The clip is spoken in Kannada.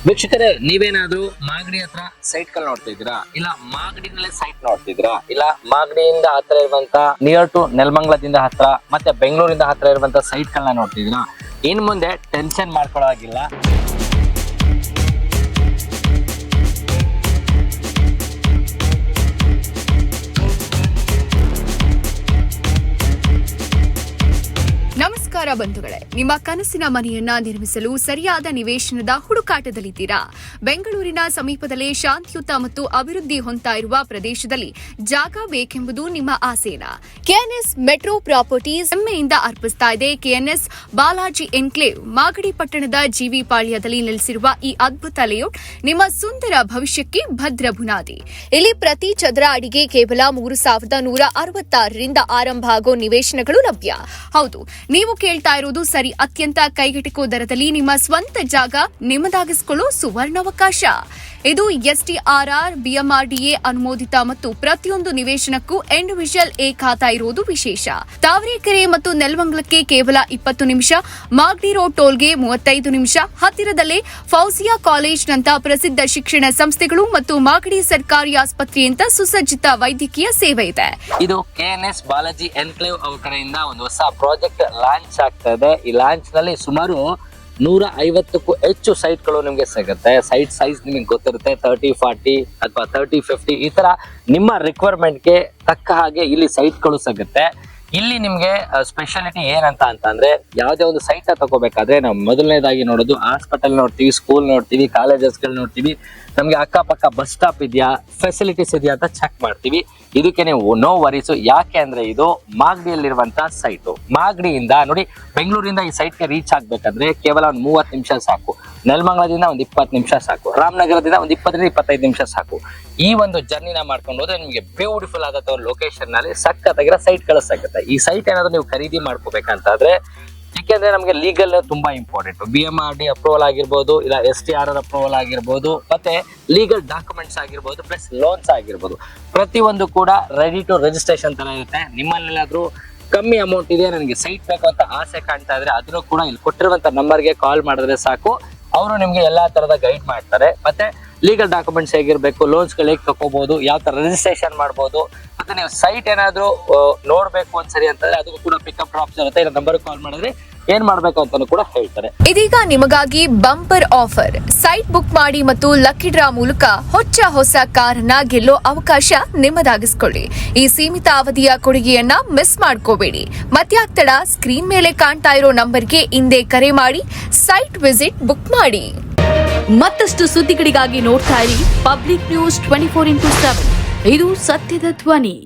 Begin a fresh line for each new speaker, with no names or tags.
ವೀಕ್ಷಕರೇ, ನೀವೇನಾದ್ರೂ ಮಾಗಡಿ ಹತ್ರ ಸೈಟ್ ಗಳು ನೋಡ್ತಿದ್ದೀರಾ, ಇಲ್ಲ ಮಾಗಡಿನಲ್ಲೇ ಸೈಟ್ ನೋಡ್ತಿದ್ದೀರಾ, ಇಲ್ಲ ಮಾಗಡಿಯಿಂದ ಹತ್ರ ಇರುವಂತ ನಿಯರ್ ಟು ನೆಲಮಂಗಲದಿಂದ ಹತ್ರ ಮತ್ತೆ ಬೆಂಗಳೂರಿಂದ ಹತ್ರ ಇರುವಂತ ಸೈಟ್ ಗಳನ್ನ ನೋಡ್ತಿದ್ದೀರಾ, ಇನ್ ಮುಂದೆ ಟೆನ್ಷನ್ ಮಾಡ್ಕೊಳ್ಳೋ ಹಾಗಿಲ್ಲ.
ನಮಸ್ಕಾರ ಬಂಧುಗಳೇ, ನಿಮ್ಮ ಕನಸಿನ ಮನೆಯನ್ನ ನಿರ್ಮಿಸಲು ಸರಿಯಾದ ನಿವೇಶನದ ಹುಡುಕಾಟದಲ್ಲಿದ್ದೀರಾ? ಬೆಂಗಳೂರಿನ ಸಮೀಪದಲ್ಲೇ ಶಾಂತಿಯುತ ಮತ್ತು ಅಭಿವೃದ್ಧಿ ಹೊಂದ್ತಾ ಇರುವ ಪ್ರದೇಶದಲ್ಲಿ ಜಾಗ ಬೇಕೆಂಬುದು ನಿಮ್ಮ ಆಸೆನಾ? ಕೆಎನ್ಎಸ್ ಮೆಟ್ರೋ ಪ್ರಾಪರ್ಟೀಸ್ ಹೆಮ್ಮೆಯಿಂದ ಅರ್ಪಿಸ್ತಾ ಇದೆ ಕೆಎನ್ಎಸ್ ಬಾಲಾಜಿ ಎನ್ಕ್ಲೇವ್. ಮಾಗಡಿ ಪಟ್ಟಣದ ಜಿವಿ ಪಾಳ್ಯದಲ್ಲಿ ನೆಲೆಸಿರುವ ಈ ಅದ್ಭುತ ಲೇಔಟ್ ನಿಮ್ಮ ಸುಂದರ ಭವಿಷ್ಯಕ್ಕೆ ಭದ್ರ ಬುನಾದಿ. ಇಲ್ಲಿ ಪ್ರತಿ ಚದರ ಅಡಿಗೆ ಕೇವಲ 3,166ರಿಂದ ಆರಂಭ ಆಗೋ ನಿವೇಶನಗಳು ಲಭ್ಯ. ಹೌದು, ನೀವು ಕೇಳ್ತಾ ಇರೋದು ಸರಿ. ಅತ್ಯಂತ ಕೈಗೆಟುಕುವ ದರದಲ್ಲಿ ನಿಮ್ಮ ಸ್ವಂತ ಜಾಗ ನಿಮ್ಮದಾಗಿಸಿಕೊಳ್ಳೋ ಸುವರ್ಣಾವಕಾಶ. ಇದು ಎಸ್ಟಿಆರ್ಆರ್ ಬಿಎಂಆರ್ಡಿಎ ಅನುಮೋದಿತ ಮತ್ತು ಪ್ರತಿಯೊಂದು ನಿವೇಶನಕ್ಕೂ ಇಂಡಿವಿಜುವಲ್ ಎ ಖಾತಾ ಇರುವುದು ವಿಶೇಷ. ತಾವರೆಕೆರೆ ಮತ್ತು ನೆಲಮಂಗಲಕ್ಕೆ ಕೇವಲ 20 ನಿಮಿಷ, ಮಾಗಡಿ ರೋಡ್ ಟೋಲ್ಗೆ 35 ನಿಮಿಷ, ಹತ್ತಿರದಲ್ಲೇ ಫೌಸಿಯಾ ಕಾಲೇಜ್ನಂತ ಪ್ರಸಿದ್ಧ ಶಿಕ್ಷಣ ಸಂಸ್ಥೆಗಳು ಮತ್ತು ಮಾಗಡಿ ಸರ್ಕಾರಿ ಆಸ್ಪತ್ರೆಯಂತ ಸುಸಜ್ಜಿತ ವೈದ್ಯಕೀಯ ಸೇವೆ ಇದೆ.
ಇದು ಕೆಎನ್ಎಸ್ ಬಾಲಾಜಿ ಎನ್ಕ್ಲೇವ್ ಅವರ ಕಡೆಯಿಂದ ಒಂದು ಹೊಸ ಪ್ರಾಜೆಕ್ಟ್ ಲಾಂಚ್ ಆಗ್ತಾ ಇದೆ. ಈ ಲಾಂಚ್ ನಲ್ಲಿ ಸುಮಾರು 150ಕ್ಕೂ ಹೆಚ್ಚು ಸೈಟ್ ಗಳು ನಿಮಗೆ ಸಿಗುತ್ತೆ. ಸೈಟ್ ಸೈಜ್ ನಿಮಗೆ ಗೊತ್ತಿರುತ್ತೆ, 30-40 ಅಥವಾ 30-50 ಈ ತರ ನಿಮ್ಮ ರಿಕ್ವೈರ್ಮೆಂಟ್ಗೆ ತಕ್ಕ ಹಾಗೆ ಇಲ್ಲಿ ಸೈಟ್ ಗಳು ಸಿಗುತ್ತೆ. ಇಲ್ಲಿ ನಿಮ್ಗೆ ಸ್ಪೆಷಾಲಿಟಿ ಏನಂತ ಅಂತಂದ್ರೆ, ಯಾವುದೇ ಒಂದು ಸೈಟ್ ತಗೋಬೇಕಾದ್ರೆ ನಾವು ಮೊದಲನೇದಾಗಿ ನೋಡೋದು ಹಾಸ್ಪಿಟಲ್ ನೋಡ್ತೀವಿ, ಸ್ಕೂಲ್ ನೋಡ್ತೀವಿ, ಕಾಲೇಜಸ್ಗಳು ನೋಡ್ತೀವಿ, ನಮ್ಗೆ ಅಕ್ಕಪಕ್ಕ ಬಸ್ ಸ್ಟಾಪ್ ಇದೆಯಾ, ಫೆಸಿಲಿಟೀಸ್ ಇದೆಯಾ ಅಂತ ಚೆಕ್ ಮಾಡ್ತೀವಿ. ಇದಕ್ಕೆ ನೀವು ನೋ ವರೀಸು. ಯಾಕೆ ಅಂದ್ರೆ ಇದು ಮಾಗಡಿಯಲ್ಲಿರುವಂತ ಸೈಟು. ಮಾಗಡಿಯಿಂದ ನೋಡಿ, ಬೆಂಗಳೂರಿಂದ ಈ ಸೈಟ್ಗೆ ರೀಚ್ ಆಗ್ಬೇಕಂದ್ರೆ ಕೇವಲ ಒಂದು 30 ನಿಮಿಷ ಸಾಕು, ನೆಲಮಂಗಲದಿಂದ ಒಂದು 20 ನಿಮಿಷ ಸಾಕು, ರಾಮನಗರದಿಂದ ಒಂದು 20-25 ನಿಮಿಷ ಸಾಕು. ಈ ಒಂದು ಜರ್ನಿನ ಮಾಡ್ಕೊಂಡು ಹೋದ್ರೆ ನಿಮಗೆ ಬ್ಯೂಟಿಫುಲ್ ಆದಂತ ಲೊಕೇಶನ್ ನಲ್ಲಿ ಸಕ್ಕತ್ತಾಗಿರೋ ಸೈಟ್ ಗಳು ಸಿಗುತ್ತೆ. ಈ ಸೈಟ್ ಏನಾದ್ರು ನೀವು ಖರೀದಿ ಮಾಡ್ಕೋಬೇಕಂತಾದ್ರೆ, ಯಾಕೆಂದ್ರೆ ನಮಗೆ ಲೀಗಲ್ ತುಂಬಾ ಇಂಪಾರ್ಟೆಂಟ್. ಬಿಎಂಆರ್ಡಿ ಅಪ್ರೂವಲ್ ಆಗಿರ್ಬೋದು, ಇಲ್ಲ ಎಸ್ಟಿಆರ್ಆರ್ ಅಪ್ರೂವಲ್ ಆಗಿರ್ಬೋದು, ಮತ್ತೆ ಲೀಗಲ್ ಡಾಕ್ಯುಮೆಂಟ್ಸ್ ಆಗಿರ್ಬೋದು, ಪ್ಲಸ್ ಲೋನ್ಸ್ ಆಗಿರ್ಬೋದು, ಪ್ರತಿಯೊಂದು ಕೂಡ ರೆಡಿ ಟು ರಿಜಿಸ್ಟ್ರೇಷನ್ ತರ ಇರುತ್ತೆ. ನಿಮ್ಮಲ್ಲೆಲ್ಲಾದ್ರೂ ಕಮ್ಮಿ ಅಮೌಂಟ್ ಇದೆ, ನನಗೆ ಸೈಟ್ ಬೇಕು ಅಂತ ಆಸೆ ಕಾಣ್ತಾ ಇದ್ರೆ, ಅದನ್ನು ಕೂಡ ಇಲ್ಲಿ ಕೊಟ್ಟಿರುವಂತ ನಂಬರ್ಗೆ ಕಾಲ್ ಮಾಡಿದ್ರೆ ಸಾಕು. ಅವರು ನಿಮ್ಗೆ ಎಲ್ಲಾ ತರದ ಗೈಡ್ ಮಾಡ್ತಾರೆ. ಮತ್ತೆ ಲೀಗಲ್ ಡಾಕ್ಯುಮೆಂಟ್ಸ್ ಹೇಗಿರ್ಬೇಕು, ಲೋನ್ಸ್ ಗಳು ಹೇಗೆ ತಗೋಬಹುದು, ಯಾವ ತರ ರಿಜಿಸ್ಟ್ರೇಷನ್ ಮಾಡಬಹುದು, ಮತ್ತೆ ನೀವು ಸೈಟ್ ಏನಾದ್ರು ನೋಡ್ಬೇಕು ಒಂದ್ಸರಿ ಅಂತಂದ್ರೆ ಅದಕ್ಕೂ ಕೂಡ ಪಿಕಪ್ ಡ್ರಾಪ್ಸ್ ಇರುತ್ತೆ. ಇಲ್ಲ ನಂಬರ್ ಕಾಲ್ ಮಾಡಿದ್ರೆ ಏನ್ ಮಾಡ್ಬೇಕು ಅಂತಾನು ಕೂಡ ಹೇಳ್ತಾರೆ.
ಇದೀಗ ನಿಮಗಾಗಿ ಬಂಪರ್ ಆಫರ್. ಸೈಟ್ ಬುಕ್ ಮಾಡಿ ಮತ್ತು ಲಕ್ಕಿ ಡ್ರಾ ಮೂಲಕ ಹೊಸ ಕಾರನ್ನ ಗೆಲ್ಲೋ ಅವಕಾಶ ನಿಮ್ಮದಾಗಿಸ್ಕೊಳ್ಳಿ. ಈ ಸೀಮಿತ ಅವಧಿಯ ಕೊಡುಗೆಯನ್ನ ಮಿಸ್ ಮಾಡ್ಕೋಬೇಡಿ. ಮತ್ಯಾಕ್ತಡ, ಸ್ಕ್ರೀನ್ ಮೇಲೆ ಕಾಣ್ತಾ ಇರೋ ನಂಬರ್ಗೆ ಹಿಂದೆ ಕರೆ ಮಾಡಿ ಸೈಟ್ ವಿಸಿಟ್ ಬುಕ್ ಮಾಡಿ.
ಮತ್ತಷ್ಟು ಸುದ್ದಿಗಳಿಗಾಗಿ ನೋಡ್ತಾ ಇರಿ ಪಬ್ಲಿಕ್ ನ್ಯೂಸ್ 24x7. ಇದು ಸತ್ಯದ ಧ್ವನಿ.